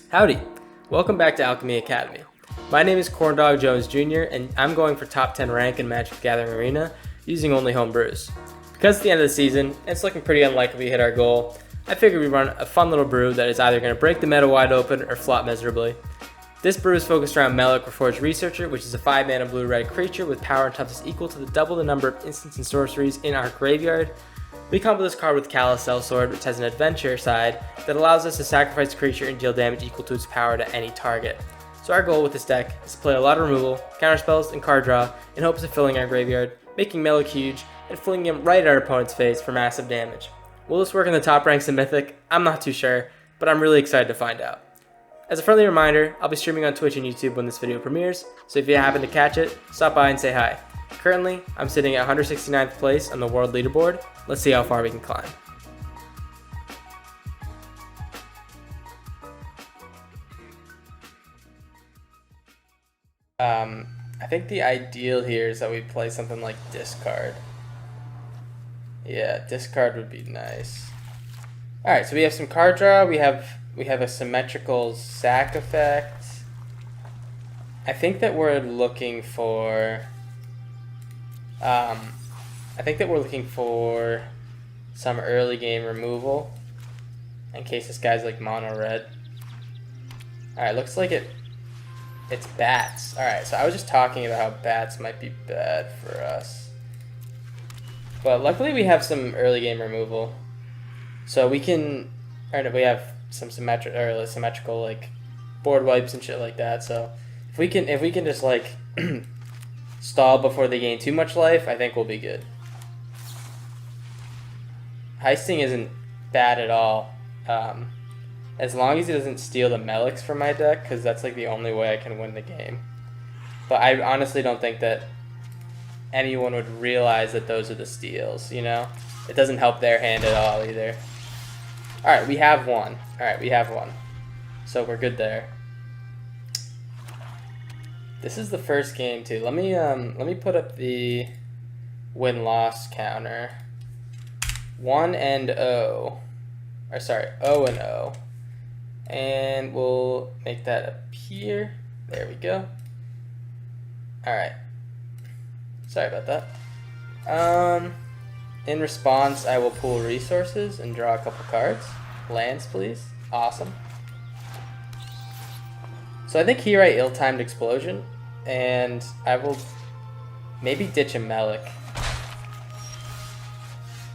Howdy! Welcome back to Alchemy Academy. My name is Corndog Jones Jr. and I'm going for top 10 rank in Magic the Gathering Arena using only home brews. Because it's the end of the season and it's looking pretty unlikely we hit our goal, I figured we'd run a fun little brew that is either going to break the meta wide open or flop miserably. This brew is focused around Melek, Reforged Researcher, which is a 5-mana blue-red creature with power and toughness equal to double the number of instants and sorceries in our graveyard. We combo this card with Callous Sellsword, which has an adventure side that allows us to sacrifice a creature and deal damage equal to its power to any target. So our goal with this deck is to play a lot of removal, counterspells, and card draw in hopes of filling our graveyard, making Melek huge, and flinging him right at our opponent's face for massive damage. Will this work in the top ranks of Mythic? I'm not too sure, but I'm really excited to find out. As a friendly reminder, I'll be streaming on Twitch and YouTube when this video premieres, so if you happen to catch it, stop by and say hi. Currently, I'm sitting at 169th place on the world leaderboard. Let's see how far we can climb. I think the ideal here is that we play something like discard. Yeah, discard would be nice. Alright, so we have some card draw, we have a symmetrical sack effect. I think that we're looking for some early game removal in case this guy's like mono red. Alright, looks like it's bats. Alright, so I was just talking about how bats might be bad for us. But luckily we have some early game removal. So we have some symmetrical like board wipes and shit like that. So if we can just like stall before they gain too much life, I think we'll be good. Heisting isn't bad at all, as long as he doesn't steal the Meleks from my deck, because that's like the only way I can win the game. But I honestly don't think that anyone would realize that those are the steals, you know? It doesn't help their hand at all either. Alright, we have one. So we're good there. This is the first game too. Let me put up the win-loss counter. 1 and 0. Or sorry, 0 and 0. And we'll make that appear. There we go. Alright. Sorry about that. In response, I will pull resources and draw a couple cards. Lands, please. Awesome. So I think here I ill-timed Explosion, and I will maybe ditch a Melek.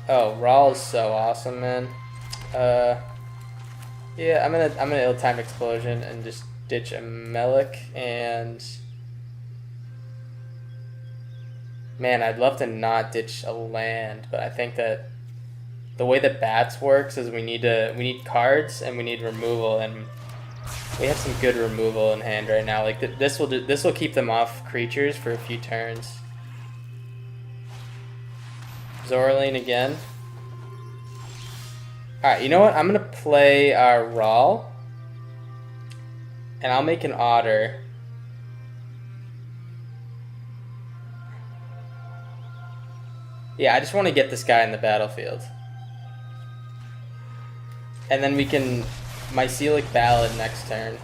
Oh, Raw is so awesome, man. Yeah, I'm gonna ill-timed Explosion and just ditch a Melek, and man, I'd love to not ditch a land, but I think that the way that bats works is we need cards and we need removal, and we have some good removal in hand right now. Like this will keep them off creatures for a few turns. Zorlane again. Alright, you know what? I'm gonna play our Raw, and I'll make an Otter. Yeah, I just want to get this guy in the battlefield. And then we can Mycelic Ballad next turn.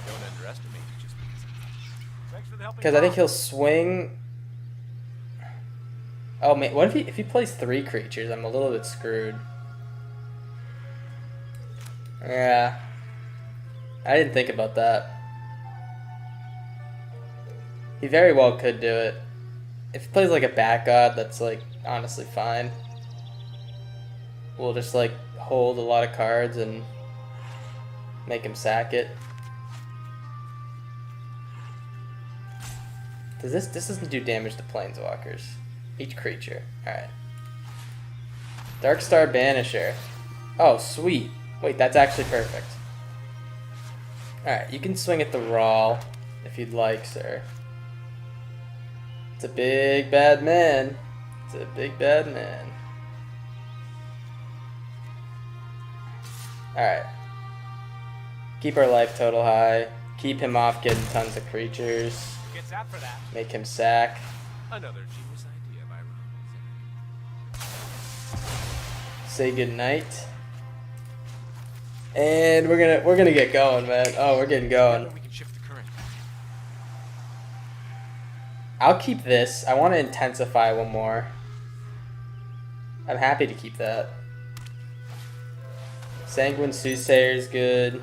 Don't underestimate it, just because I think he'll swing. Oh man, what if he plays 3 creatures? I'm a little bit screwed. Yeah, I didn't think about that. He very well could do it. If he plays like a Bat God, that's like honestly fine. We'll just like hold a lot of cards and make him sack it. This doesn't do damage to planeswalkers. Each creature. Alright. Darkstar Banisher. Oh, sweet. Wait, that's actually perfect. Alright, you can swing at the Raw if you'd like, sir. It's a big bad man. It's a big bad man. Alright. Keep our life total high. Keep him off getting tons of creatures. Gets out for that. Make him sack. Another genius idea by Ron. Say goodnight. And we're gonna get going, man. Oh, we're getting going. Together we can shift the current. I'll keep this. I want to intensify one more. I'm happy to keep that. Sanguine Soothsayer is good.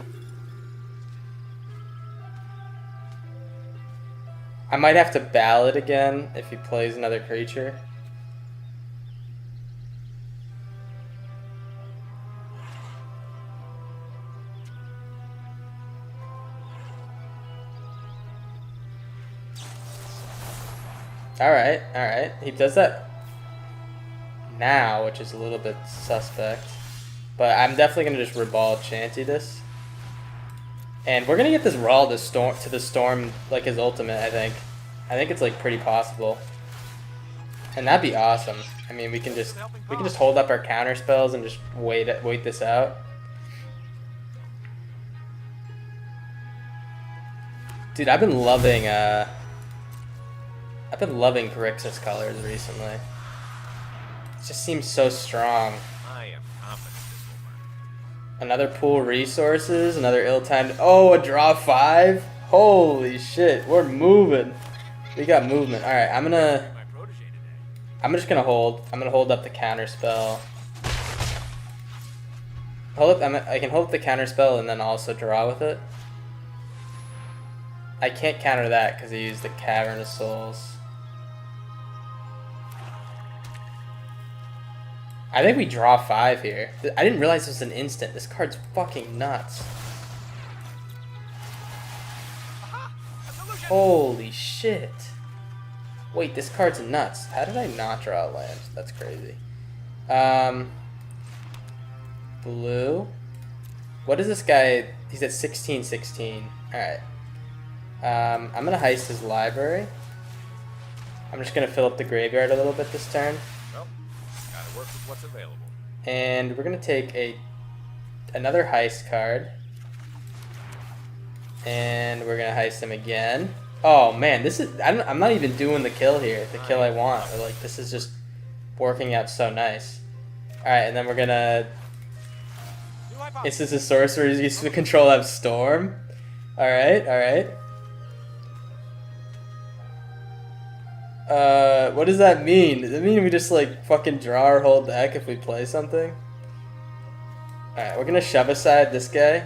I might have to ballad again if he plays another creature. Alright, alright. He does that now, which is a little bit suspect. But I'm definitely going to just Ribald Shanty this. And we're going to get this Raw to the Storm, like his ultimate, I think. I think it's like pretty possible. And that'd be awesome. I mean, we can just hold up our counter spells and just wait this out. Dude, I've been loving Grixis colors recently. It just seems so strong. I am confident this will work. Another pool resources, another ill-timed. Oh, a draw 5. Holy shit, we're moving. We got movement. All right, I'm just gonna hold. I'm gonna hold up the counter spell. I can hold up the counter spell and then also draw with it. I can't counter that because I used the Cavern of Souls. I think we draw 5 here. I didn't realize this was an instant. This card's fucking nuts. Holy shit. Wait, this card's nuts. How did I not draw a land? That's crazy. Blue. What is this guy? He's at 16-16. Alright. I'm going to heist his library. I'm just going to fill up the graveyard a little bit this turn. Well, gotta work with what's available. And we're going to take another heist card. And we're going to heist him again. Oh man, this is I'm not even doing the kill here, the kill I want. Or like this is just working out so nice. Alright, and then we're going to this is a sorcerer used to control that storm. Alright, alright. What does that mean? Does it mean we just like fucking draw our whole deck if we play something? Alright, we're gonna shove aside this guy.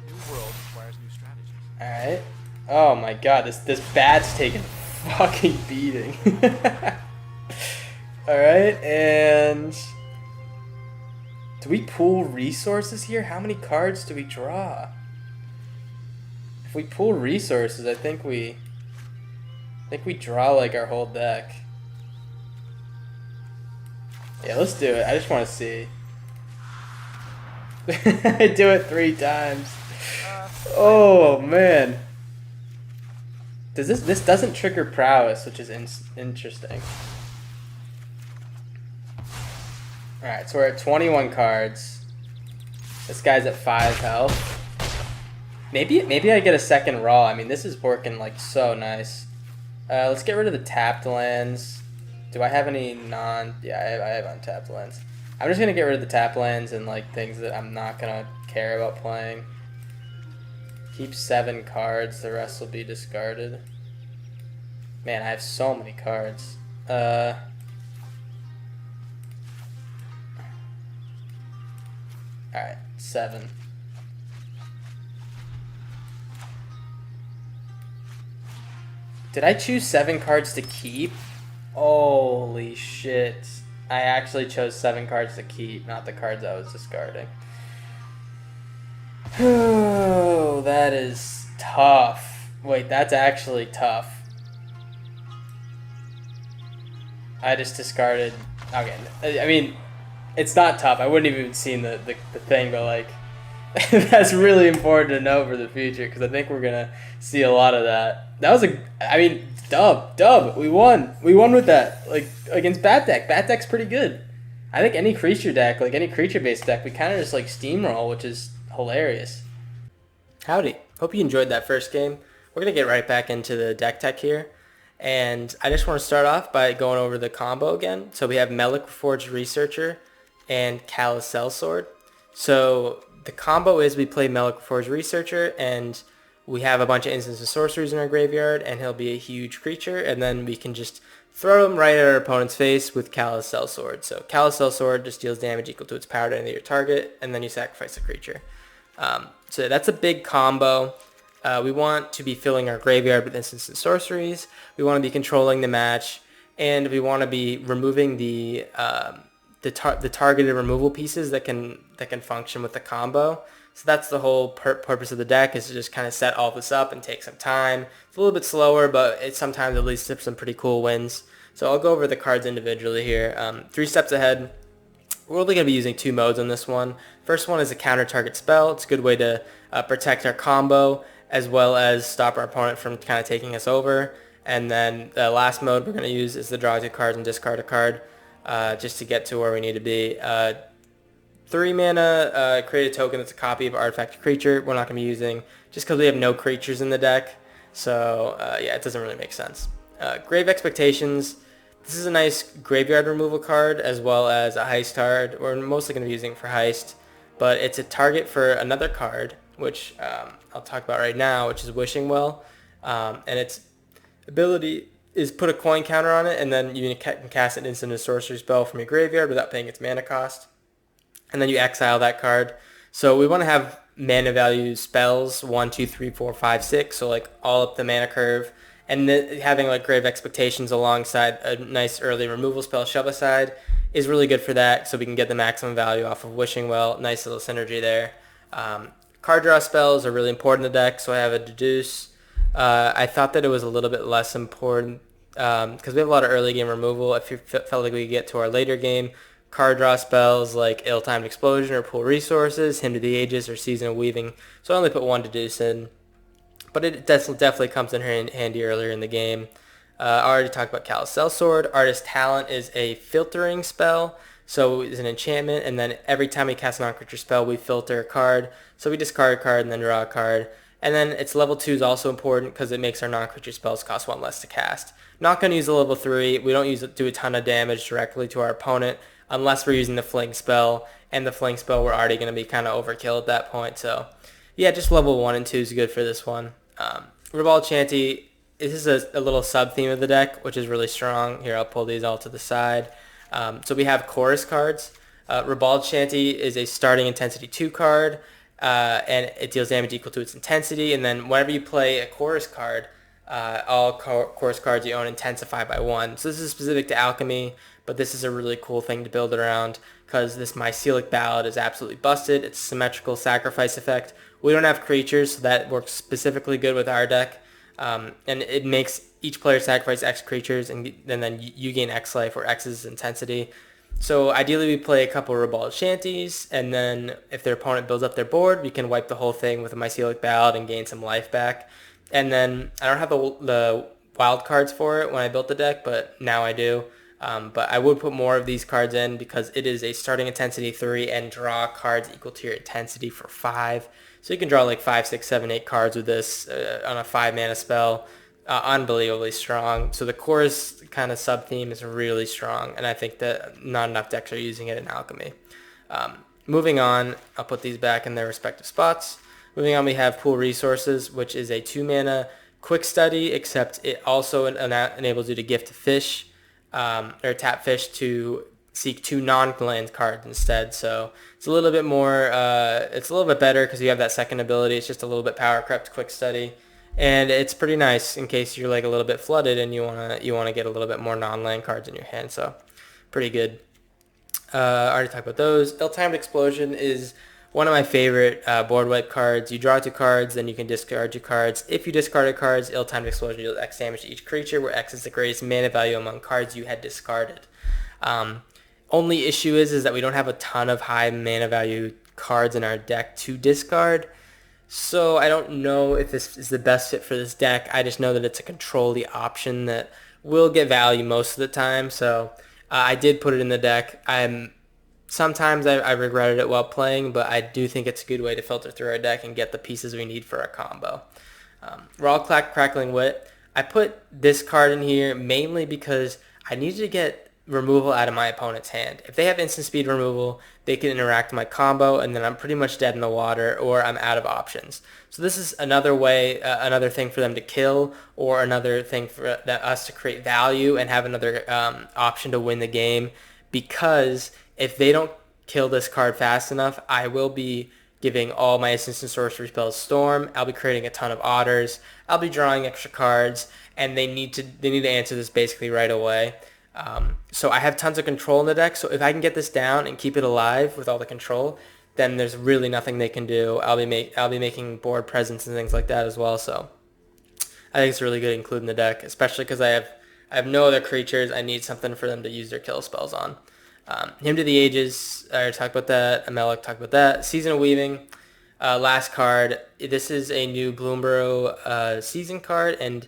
New world requires new strategies. Alright. Oh my god, this bat's taking fucking beating. Alright, and do we pool resources here? How many cards do we draw? If we pool resources, I think we draw like our whole deck. Yeah, let's do it. I just want to see. I do it 3 times. Oh man. This doesn't trigger prowess, which is interesting. Alright, so we're at 21 cards. This guy's at 5 health. Maybe I get a second raw. I mean, this is working like so nice. Let's get rid of the tapped lands. Do I have any Yeah, I have untapped lands. I'm just gonna get rid of the tapped lands and like things that I'm not gonna care about playing. Keep 7 cards. The rest will be discarded. Man, I have so many cards. Alright, 7. Did I choose 7 cards to keep? Holy shit. I actually chose 7 cards to keep, not the cards I was discarding. Oh, that is tough. Wait, that's actually tough. I just discarded... Okay, I mean, it's not tough. I wouldn't have even seen the thing, but like... that's really important to know for the future because I think we're gonna see a lot of that. That was dub. We won with that. Like against Bat Deck. Bat Deck's pretty good. I think any creature deck, like any creature based deck, we kind of just like steamroll, which is hilarious. Howdy. Hope you enjoyed that first game. We're gonna get right back into the deck tech here, and I just want to start off by going over the combo again. So we have Melek, Forged Researcher, and Callous Sellsword. So the combo is we play Melek Forge Researcher, and we have a bunch of instants and sorceries in our graveyard, and he'll be a huge creature, and then we can just throw him right at our opponent's face with Callous Sellsword. So Callous Sellsword just deals damage equal to its power to any of your target, and then you sacrifice a creature. So that's a big combo. We want to be filling our graveyard with instants and sorceries. We want to be controlling the match, and we want to be removing the targeted removal pieces that can function with the combo. So that's the whole purpose of the deck, is to just kind of set all this up and take some time. It's a little bit slower, but it sometimes at least some pretty cool wins. So I'll go over the cards individually here. 3 steps ahead. We're only going to be using 2 modes on this one. First one is a counter target spell. It's a good way to protect our combo as well as stop our opponent from kind of taking us over. And then the last mode we're going to use is the draw 2 cards and discard a card just to get to where we need to be. 3 mana, create a token that's a copy of an artifact creature. We're not going to be using just because we have no creatures in the deck. So yeah, it doesn't really make sense. Grave Expectations. This is a nice graveyard removal card as well as a heist card. We're mostly going to be using it for heist, but it's a target for another card, which I'll talk about right now, which is Wishing Well. And its ability is put a coin counter on it, and then you can cast an instant or sorcery spell from your graveyard without paying its mana cost. And then you exile that card. So we want to have mana value spells 1, 2, 3, 4, 5, 6. So like all up the mana curve, and then having like Grave Expectations alongside a nice early removal spell, Shove Aside, is really good for that. So we can get the maximum value off of Wishing Well. Nice little synergy there. Card draw spells are really important in the deck. So I have a Deduce. I thought that it was a little bit less important because we have a lot of early game removal. If you felt like we could get to our later game, card draw spells like Ill-Timed Explosion or Pool Resources, Hymn to the Ages, or Season of Weaving. So I only put 1 Deduce in, but it definitely comes in handy earlier in the game. I already talked about Callous Sellsword. Artist Talent is a filtering spell, so it's an enchantment, and then every time we cast a non-creature spell, we filter a card. So we discard a card and then draw a card. And then its level 2 is also important because it makes our non-creature spells cost 1 less to cast. Not going to use the level 3. We don't do a ton of damage directly to our opponent unless we're using the Fling spell. And the Fling spell, we're already going to be kind of overkill at that point. So yeah, just level 1 and 2 is good for this one. Ribald Shanty, this is a little sub-theme of the deck, which is really strong. Here, I'll pull these all to the side. So we have chorus cards. Ribald Shanty is a starting intensity 2 card. And it deals damage equal to its intensity. And then whenever you play a chorus card, all chorus cards you own intensify by 1. So this is specific to Alchemy, but this is a really cool thing to build around because this Mycelic Ballad is absolutely busted. It's a symmetrical sacrifice effect. We don't have creatures, so that works specifically good with our deck. And it makes each player sacrifice X creatures, and then you gain X life, or X is intensity. So ideally we play a couple Ribald Shanties, and then if their opponent builds up their board, we can wipe the whole thing with a Mycelic Ballad and gain some life back. And then I don't have the wild cards for it when I built the deck, but now I do. But I would put more of these cards in because it is a starting intensity 3 and draw cards equal to your intensity for 5. So you can draw like 5, 6, 7, 8 cards with this on a 5 mana spell. Unbelievably strong. So the chorus kind of sub-theme is really strong, and I think that not enough decks are using it in Alchemy. Moving on, I'll put these back in their respective spots. Moving on, we have Pool Resources, which is a 2 mana quick study, except it also enables you to gift a fish or tap fish to seek 2 non-land cards instead. So it's a little bit more, it's a little bit better because you have that second ability. It's just a little bit power crept quick study. And it's pretty nice in case you're like a little bit flooded and you wanna get a little bit more non-land cards in your hand. So pretty good. I already talked about those. Ill-Timed Explosion is one of my favorite board wipe cards. You draw 2 cards, then you can discard 2 cards. If you discarded cards, Ill-Timed Explosion deals X damage to each creature, where X is the greatest mana value among cards you had discarded. Only issue is that we don't have a ton of high mana value cards in our deck to discard. So I don't know if this is the best fit for this deck. I just know that it's a control the option that will get value most of the time. So I did put it in the deck. Sometimes I regretted it while playing, but I do think it's a good way to filter through our deck and get the pieces we need for our combo. Raw Crackling Wit. I put this card in here mainly because I needed to get removal out of my opponent's hand. If they have instant speed removal, they can interact with my combo, and then I'm pretty much dead in the water, or I'm out of options. So this is another way, another thing for them to kill, or another thing for us to create value and have another option to win the game. Because if they don't kill this card fast enough, I will be giving all my instant and sorcery spells Storm. I'll be creating a ton of otters. I'll be drawing extra cards, and they need to answer this basically right away. So I have tons of control in the deck. So if I can get this down and keep it alive with all the control, then there's really nothing they can do. I'll be making board presence and things like that as well. So I think it's really good to include in the deck, especially because I have no other creatures. I need something for them to use their kill spells on. Hymn to the Ages, I already talked about that. Melek talked about that. Season of Weaving, last card. This is a new Bloomburrow season card, and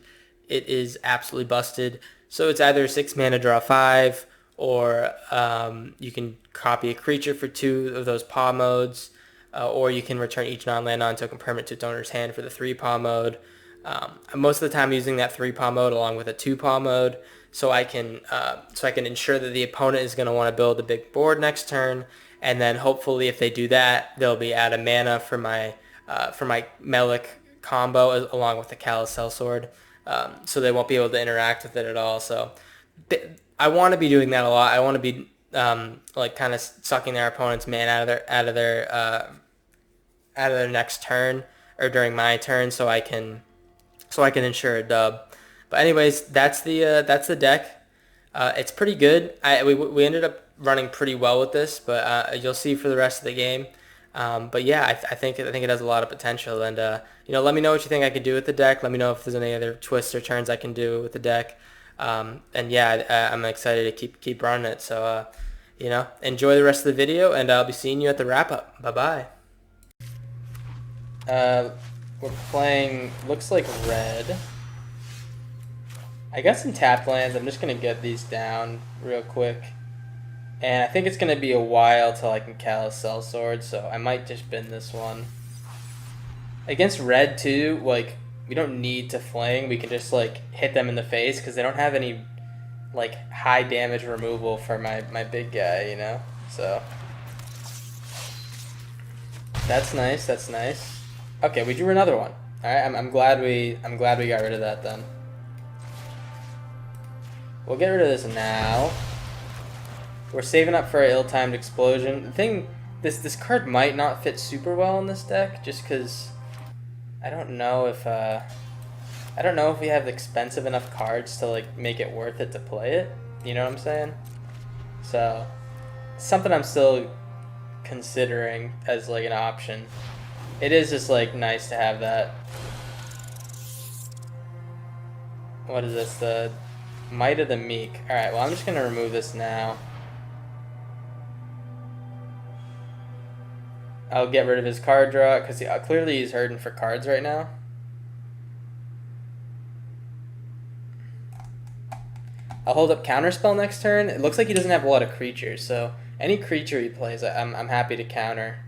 it is absolutely busted. So it's either 6 mana, draw 5, or you can copy a creature for 2 of those paw modes, or you can return each non-land non-token permanent to its owner's hand for the 3 paw mode. Most of the time using that 3 paw mode along with a 2 paw mode, so I can ensure that the opponent is going to want to build a big board next turn, and then hopefully if they do that, they'll be out of mana for my Melek combo along with the Callous Sellsword. So they won't be able to interact with it at all. So I want to be doing that a lot. I want to be like kind of sucking their opponent's mana out of their next turn or during my turn, so I can ensure a dub. But anyways, that's the deck. It's pretty good. We ended up running pretty well with this, but you'll see for the rest of the game. But yeah, I think it has a lot of potential, and let me know what you think I could do with the deck. Let me know if there's any other twists or turns I can do with the deck. And yeah, I'm excited to keep running it. So enjoy the rest of the video, and I'll be seeing you at the wrap up. Bye bye. We're playing, looks like red. I got some tapped lands. I'm just gonna get these down real quick. And I think it's going to be a while till I can Callous Sellsword, so I might just bin this one. Against red, too, like, we don't need to fling. We can just, like, hit them in the face, because they don't have any, like, high damage removal for my big guy, So, that's nice, that's nice. Okay, we drew another one. Alright, I'm glad we got rid of that, then. We'll get rid of this now. We're saving up for an ill-timed explosion. The thing, this card might not fit super well in this deck, just because I don't know if we have expensive enough cards to like make it worth it to play it. You know what I'm saying? So, something I'm still considering as like an option. It is just like nice to have that. What is this? The Might of the Meek. All right. Well, I'm just gonna remove this now. I'll get rid of his card draw, because clearly he's hurting for cards right now. I'll hold up Counterspell next turn. It looks like he doesn't have a lot of creatures, so any creature he plays, I'm happy to counter.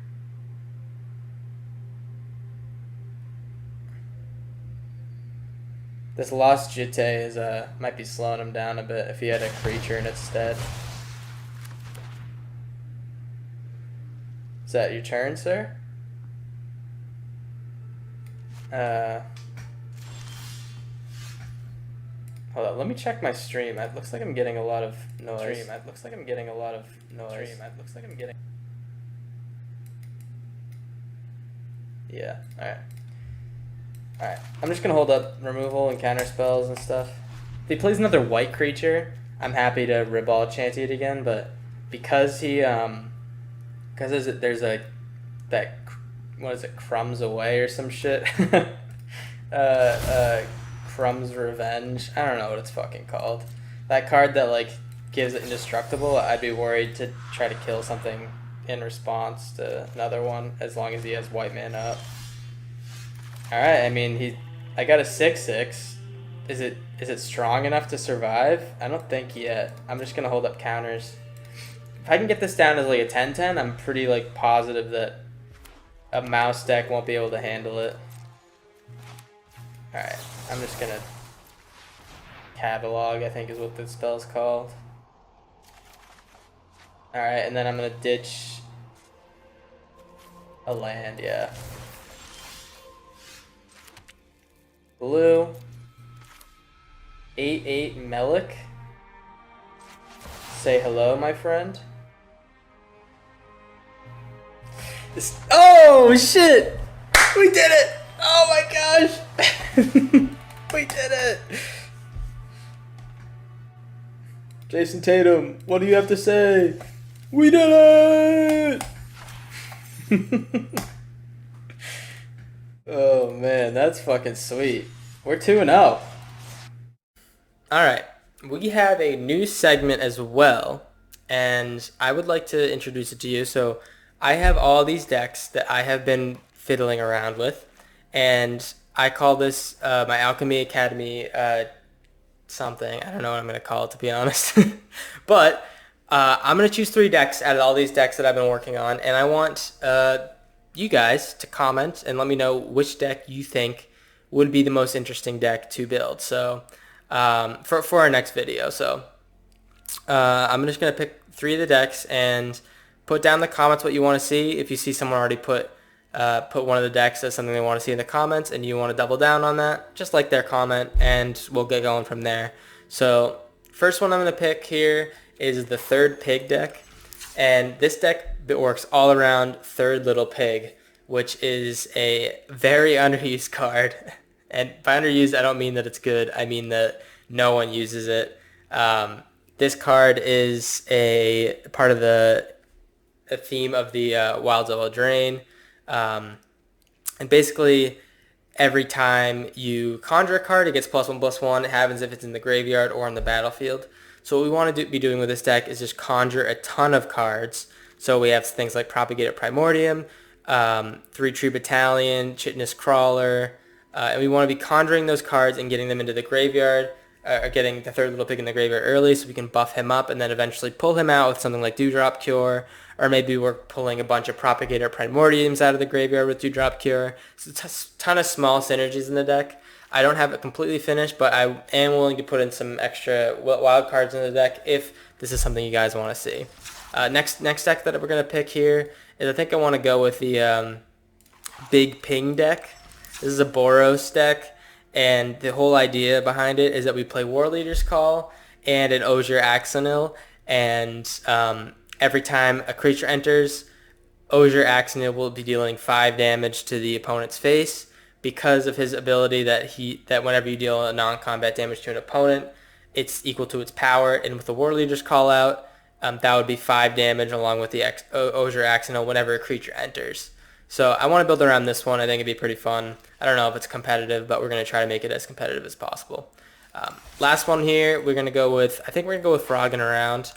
This Lost Jitte might be slowing him down a bit if he had a creature in its stead. Is that your turn, sir? Hold on, let me check my stream. It looks like I'm getting a lot of noise. Yeah, alright. Alright, I'm just gonna hold up removal and counter spells and stuff. If he plays another white creature, I'm happy to Ribald Chanty it again, but because he, because there's what is it, Crumbs Away or some shit? Crumbs Revenge. I don't know what it's fucking called. That card that like gives it indestructible, I'd be worried to try to kill something in response to another one as long as he has white mana up. Alright, I mean I got a 6/6. Is it strong enough to survive? I don't think yet. I'm just gonna hold up counters. If I can get this down as like a 10/10, I'm pretty like positive that a mouse deck won't be able to handle it. Alright, I'm just gonna catalog, I think is what this spell's called. Alright, and then I'm gonna ditch a land, yeah. Blue. 8/8 Melek. Say hello, my friend. Oh shit! We did it! Oh my gosh! We did it! Jason Tatum, what do you have to say? We did it! Oh man, that's fucking sweet. We're 2-0. Alright, we have a new segment as well, and I would like to introduce it to you. So I have all these decks that I have been fiddling around with, and I call this my Alchemy Academy something. I don't know what I'm going to call it, to be honest. But I'm going to choose 3 decks out of all these decks that I've been working on, and I want you guys to comment and let me know which deck you think would be the most interesting deck to build. So for our next video. So I'm just going to pick 3 of the decks and put down in the comments what you want to see. If you see someone already put one of the decks as something they want to see in the comments and you want to double down on that, just like their comment, and we'll get going from there. So first one I'm going to pick here is the Third Pig deck. And this deck works all around Third Little Pig, which is a very underused card. And by underused, I don't mean that it's good. I mean that no one uses it. This card is a part of the theme of the Wild Double Drain. And basically, every time you conjure a card, it gets +1/+1. It happens if it's in the graveyard or on the battlefield. So what we want to be doing with this deck is just conjure a ton of cards. So we have things like Propagated Primordium, 3-Tree Battalion, Chitinous Crawler, and we want to be conjuring those cards and getting them into the graveyard, or getting the Third Little Pig in the graveyard early so we can buff him up and then eventually pull him out with something like Dewdrop Cure, or maybe we're pulling a bunch of Propagator Primordiums out of the graveyard with Dewdrop Cure. So it's a ton of small synergies in the deck. I don't have it completely finished, but I am willing to put in some extra wild cards in the deck if this is something you guys want to see. Next deck that we're going to pick here is, I think I want to go with the Big Ping deck. This is a Boros deck, and the whole idea behind it is that we play War Leader's Call and an Osier Axonil, and every time a creature enters, Osier Axonil will be dealing 5 damage to the opponent's face, because of his ability that whenever you deal a non-combat damage to an opponent, it's equal to its power. And with the War Leader's Call out, that would be 5 damage along with the Osier Axonil whenever a creature enters. So I want to build around this one. I think it'd be pretty fun. I don't know if it's competitive, but we're going to try to make it as competitive as possible. Last one here, we're going to go with, I think we're going to go with Frogging Around.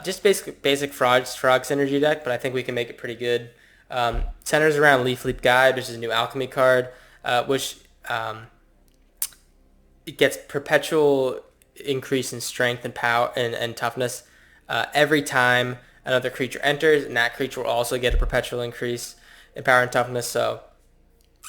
Just basic frog synergy deck, but I think we can make it pretty good. Centers around Leaf Leap Guide, which is a new Alchemy card, which it gets perpetual increase in strength and power and toughness every time another creature enters, and that creature will also get a perpetual increase in power and toughness. So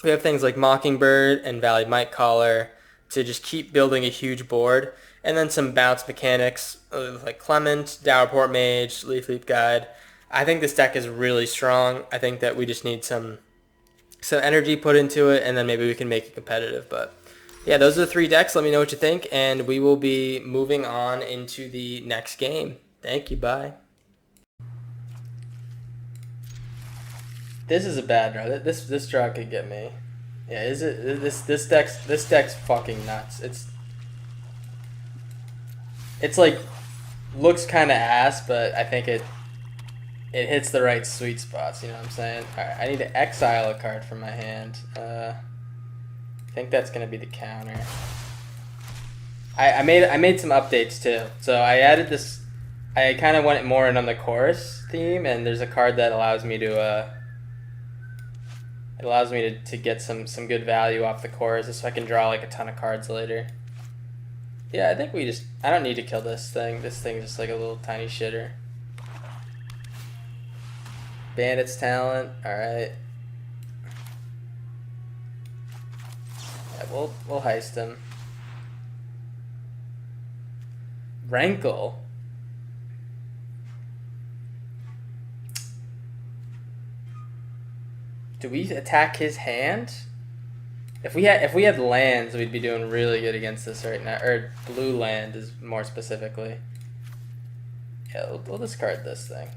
we have things like Mockingbird and Valley Might Caller to just keep building a huge board, and then some bounce mechanics like Clement, Dowerport Mage, Leaf Leap Guide. I think this deck is really strong. I think that we just need some energy put into it, and then maybe we can make it competitive. But yeah, those are the 3 decks. Let me know what you think, and we will be moving on into the next game. Thank you. Bye. This is a bad draw. This draw could get me. Yeah, is it? This deck's fucking nuts. It's like looks kind of ass, but I think it hits the right sweet spots, you know what I'm saying? Alright, I need to exile a card from my hand. I think that's gonna be the counter. I made some updates too. So I added this, I kind of went more in on the chorus theme, and there's a card that allows me to get some good value off the chorus, so I can draw like a ton of cards later. Yeah, I think I don't need to kill this thing. This thing's just like a little tiny shitter. Bandit's Talent, alright. Yeah, we'll heist him. Rankle. Do we attack his hand? If we had lands, we'd be doing really good against this right now. Or blue land is more specifically. Yeah, we'll discard this thing.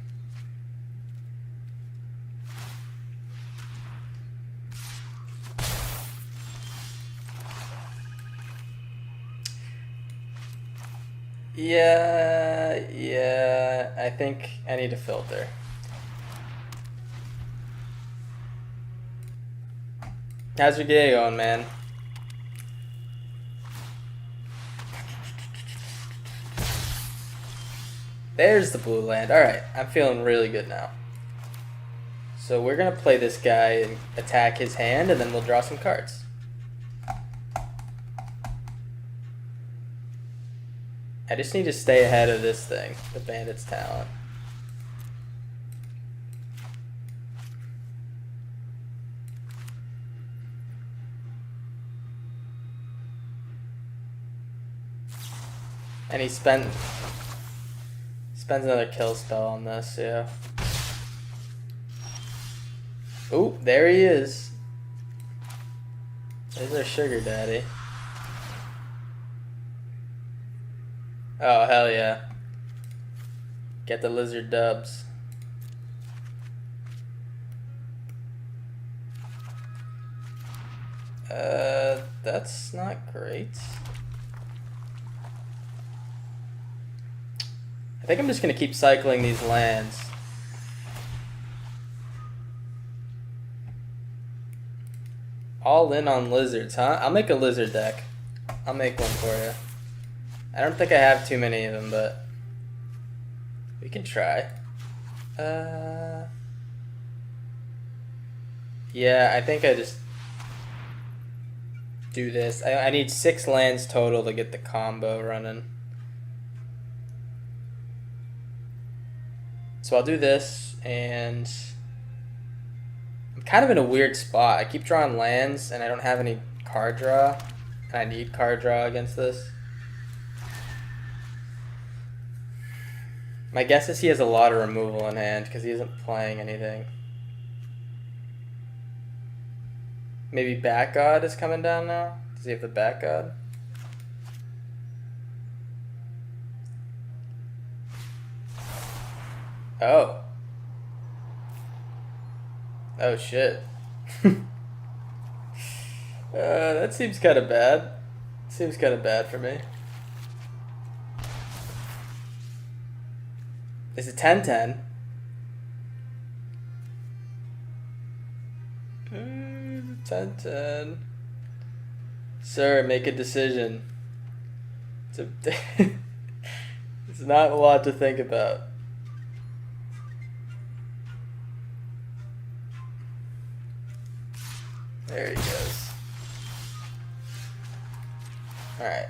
Yeah, I think I need to filter. How's your day going, man? There's the blue land. Alright, I'm feeling really good now. So we're going to play this guy and attack his hand, and then we'll draw some cards. I just need to stay ahead of this thing, the Bandit's Talent. And he spends another kill spell on this, yeah. Ooh, there he is. There's our sugar daddy. Oh, hell yeah. Get the lizard dubs. That's not great. I think I'm just gonna keep cycling these lands. All in on lizards, huh? I'll make a lizard deck. I'll make one for you. I don't think I have too many of them, but we can try. Yeah, I think I just do this. I need 6 lands total to get the combo running. So I'll do this, and I'm kind of in a weird spot. I keep drawing lands, and I don't have any card draw, and I need card draw against this. My guess is he has a lot of removal in hand, because he isn't playing anything. Maybe Back God is coming down now? Does he have the Back God? Oh. Oh shit. That seems kind of bad. Seems kind of bad for me. It's a 10-10. 10-10. Sir, make a decision. It's not a lot to think about. There he goes. Alright.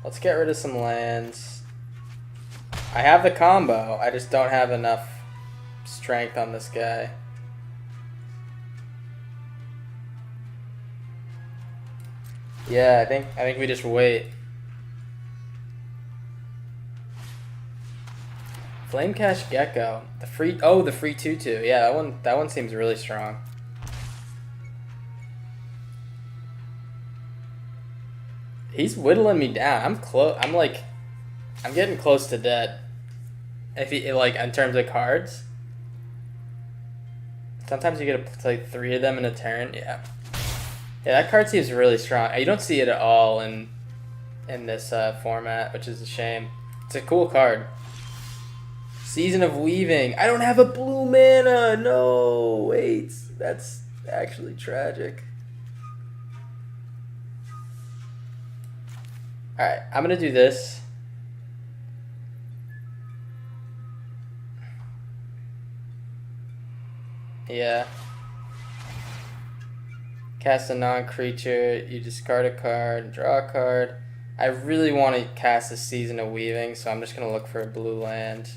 Let's get rid of some lands. I have the combo, I just don't have enough strength on this guy. Yeah, I think we just wait. Flamecash Gecko. The free 2/2. Yeah, that one seems really strong. He's whittling me down. I'm getting close to dead. If he in terms of cards. Sometimes you get to play 3 of them in a turn. Yeah. Yeah, that card seems really strong. You don't see it at all in this format, which is a shame. It's a cool card. Season of Weaving. I don't have a blue mana. No, wait. That's actually tragic. Alright, I'm going to do this. Yeah. Cast a non-creature. You discard a card, draw a card. I really want to cast a Season of Weaving, so I'm just going to look for a blue land.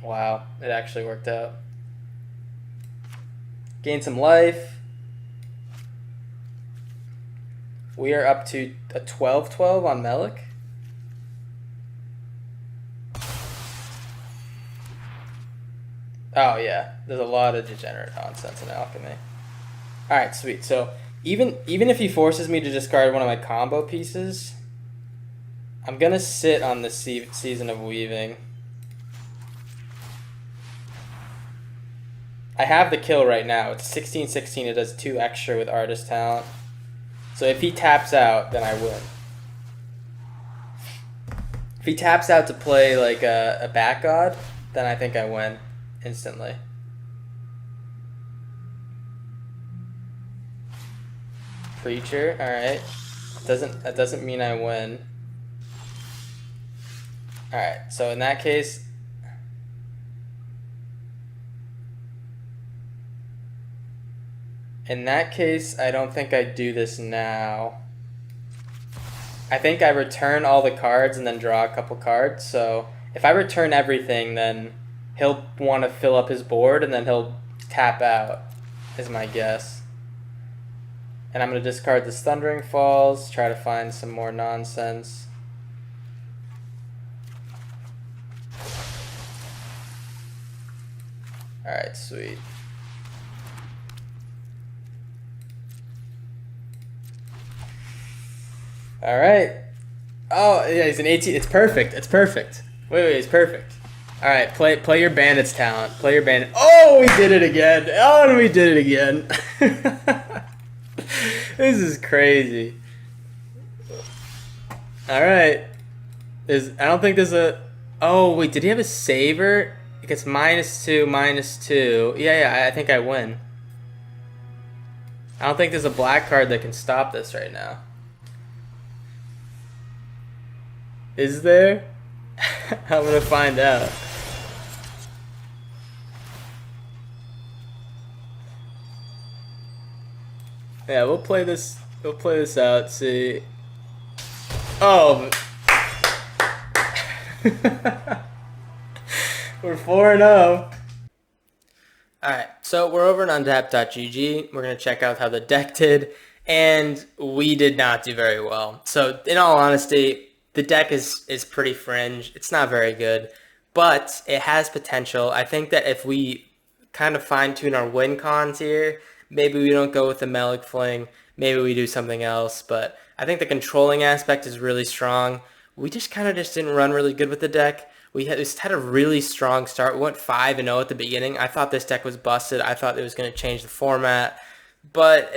Wow, it actually worked out. Gain some life. We are up to a 12/12 on Melek. Oh yeah, there's a lot of degenerate nonsense in Alchemy. All right, sweet. So even if he forces me to discard one of my combo pieces, I'm gonna sit on the Season of Weaving. I have the kill right now. It's 16/16. It does 2 extra with Artist Talent. So if he taps out, then I win. If he taps out to play like a back god, then I think I win instantly. Preacher, all right. That doesn't mean I win. All right. So in that case, I don't think I do this now. I think I return all the cards and then draw a couple cards. So if I return everything, then he'll want to fill up his board and then he'll tap out, is my guess. And I'm going to discard this Thundering Falls, try to find some more nonsense. Alright, sweet. All right. Oh, yeah, he's an 18. It's perfect. It's perfect. Wait, it's perfect. All right, play your Bandit's talent. Play your Bandit. Oh, we did it again. Oh, we did it again. This is crazy. All right. I don't think there's a... Oh, wait, did he have a saver? It gets -2, -2. Yeah, I think I win. I don't think there's a black card that can stop this right now. Is there? I'm gonna find out. Yeah, we'll play this out, see. Oh. We're 4-0. Alright, so we're over on untapped.gg. We're gonna check out how the deck did, and we did not do very well. So in all honesty, the deck is pretty fringe. It's not very good, but it has potential. I think that if we kind of fine-tune our win cons here, maybe we don't go with the Melek Fling, maybe we do something else, but I think the controlling aspect is really strong. We just didn't run really good with the deck. We just had a really strong start. We went 5-0 at the beginning. I thought this deck was busted. I thought it was going to change the format. But,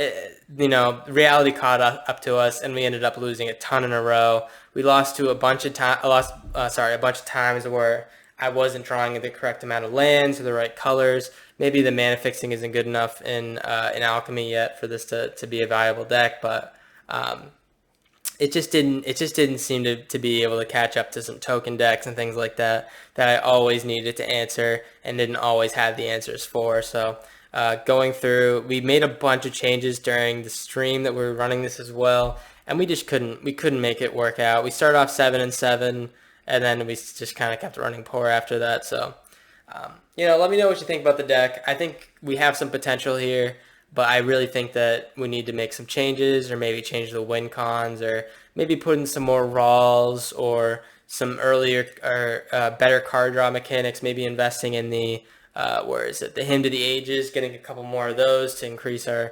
reality caught up to us, and we ended up losing a ton in a row. We lost to a bunch of times where I wasn't drawing the correct amount of lands or the right colors. Maybe the mana fixing isn't good enough in Alchemy yet for this to be a viable deck, but it just didn't seem to be able to catch up to some token decks and things like that I always needed to answer and didn't always have the answers for. So going through, we made a bunch of changes during the stream that we were running this as well, and we couldn't make it work out. We started off 7-7, and then we just kind of kept running poor after that. So let me know what you think about the deck. I think we have some potential here, but I really think that we need to make some changes, or maybe change the win cons, or maybe put in some more Rawls, or some earlier or better card draw mechanics, maybe investing in the the Hymn to the Ages, getting a couple more of those to increase our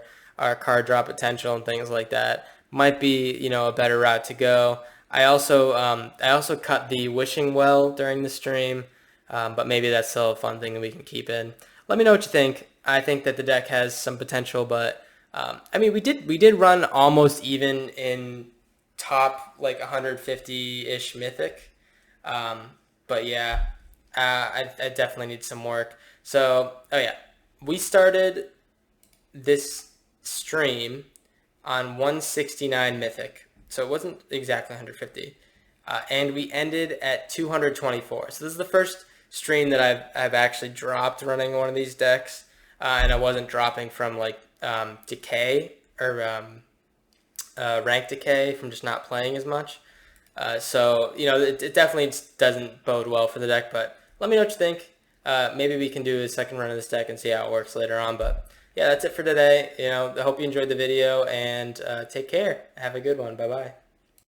card draw potential and things like that might be a better route to go. I also cut the Wishing Well during the stream, but maybe that's still a fun thing that we can keep in. Let me know what you think. I think that the deck has some potential, but we did run almost even in top 150-ish Mythic, but yeah, I definitely need some work. So, we started this stream on 169 Mythic, so it wasn't exactly 150, and we ended at 224. So this is the first stream that I've actually dropped running one of these decks, and I wasn't dropping from decay or rank decay from just not playing as much. So it definitely doesn't bode well for the deck, but let me know what you think. Maybe we can do a second run of this deck and see how it works later on. But yeah, that's it for today. I hope you enjoyed the video, and take care. Have a good one. Bye-bye.